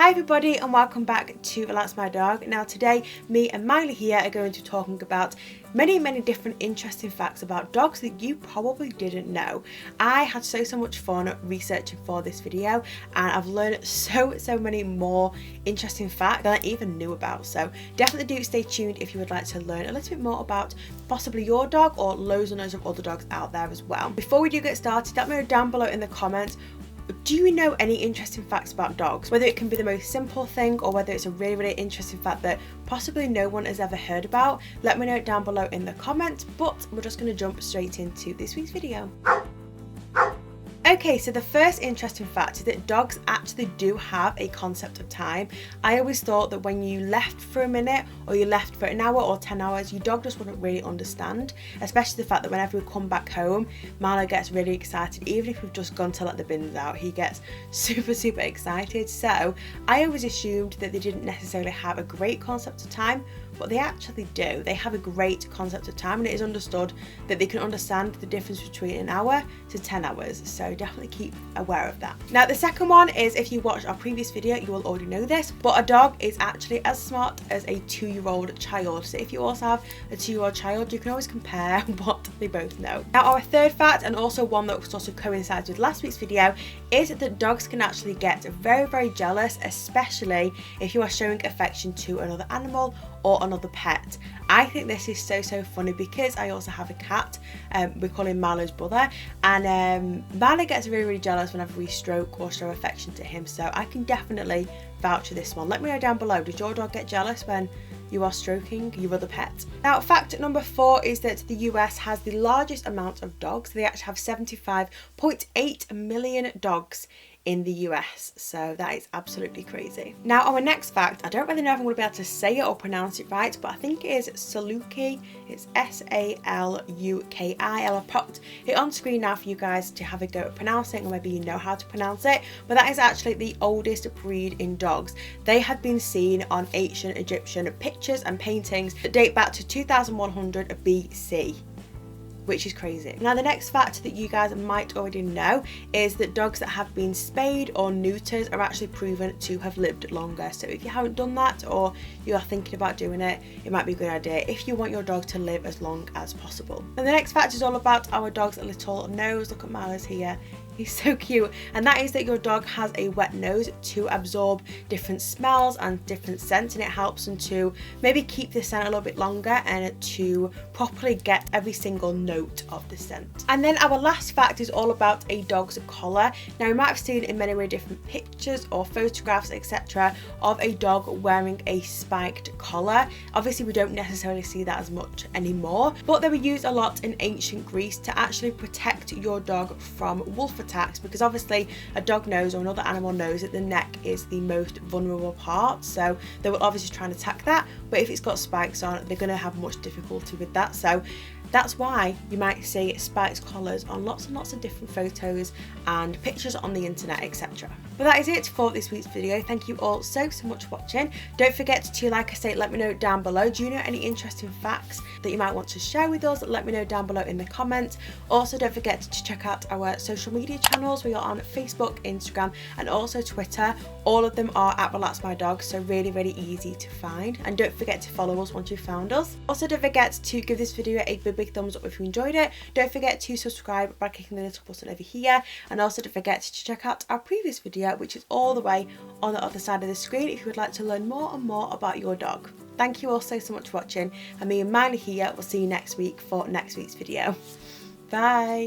Hi everybody and welcome back to Relax My Dog. Now today me and Miley here are going to be talking about many different interesting facts about dogs that you probably didn't know. I had so much fun researching for this video and I've learned so many more interesting facts than I even knew about, so definitely do stay tuned if you would like to learn a little bit more about possibly your dog or loads and loads of other dogs out there as well. Before we do get started, let me know down below in the comments, do you know any interesting facts about dogs? Whether it can be the most simple thing or whether it's a really interesting fact that possibly no one has ever heard about, let me know down below in the comments, but we're just going to jump straight into this week's video. Okay, so the first interesting fact is that dogs actually do have a concept of time. I always thought that when you left for a minute or you left for an hour or 10 hours, your dog just wouldn't really understand, especially the fact that whenever we come back home, Marla gets really excited. Even if we've just gone to let the bins out, he gets super excited. So I always assumed that they didn't necessarily have a great concept of time, but they actually do. They have a great concept of time, and it is understood that they can understand the difference between an hour to 10 hours. So definitely keep aware of that. Now the second one is, if you watched our previous video, you will already know this, but a dog is actually as smart as a 2-year-old child. So if you also have a 2-year-old child, you can always compare what they both know. Now our third fact, and also one that sort of coincides with last week's video, is that dogs can actually get very jealous, especially if you are showing affection to another animal or another pet. I think this is so funny because I also have a cat. We call him Marlo's brother, and Marlo gets really jealous whenever we stroke or show affection to him, so I can definitely vouch for this one. Let me know down below, does your dog get jealous when you are stroking your other pet? Now fact number 4 is that the US has the largest amount of dogs. They actually have 75.8 million dogs in the US, so that is absolutely crazy. Now our next fact, I don't really know if I'm going to be able to say it or pronounce it right, but I think it is Saluki. It's Saluki. I'll have popped it on screen now for you guys to have a go at pronouncing, or maybe you know how to pronounce it, but that is actually the oldest breed in dogs. They have been seen on ancient Egyptian pictures and paintings that date back to 2100 BC. Which is crazy. Now the next fact that you guys might already know is that dogs that have been spayed or neutered are actually proven to have lived longer. So if you haven't done that or you are thinking about doing it, it might be a good idea if you want your dog to live as long as possible. And the next fact is all about our dog's little nose. Look at Marlo's here. He's so cute, and that is that your dog has a wet nose to absorb different smells and different scents, and it helps them to maybe keep the scent a little bit longer and to properly get every single note of the scent. And then our last fact is all about a dog's collar. Now you might have seen in many different pictures or photographs etc. of a dog wearing a spiked collar. Obviously we don't necessarily see that as much anymore, but they were used a lot in ancient Greece to actually protect your dog from wolf attacks, because obviously a dog knows, or another animal knows, that the neck is the most vulnerable part, so they will obviously try and attack that, but if it's got spikes on, they're going to have much difficulty with that. So that's why you might see spiked collars on lots and lots of different photos and pictures on the internet etc. But that is it for this week's video. Thank you all so much for watching. Don't forget to, like I say, let me know down below, do you know any interesting facts that you might want to share with us? Let me know down below in the comments. Also don't forget to check out our social media channels. We are on Facebook, Instagram and also Twitter. All of them are at Relax My Dog, so really easy to find, and don't forget to follow us once you've found us. Also don't forget to give this video a big thumbs up if you enjoyed it. Don't forget to subscribe by clicking the little button over here, and also don't forget to check out our previous video, which is all the way on the other side of the screen, if you would like to learn more and more about your dog. Thank you all so much for watching, and me and Miley here will see you next week for next week's video. Bye.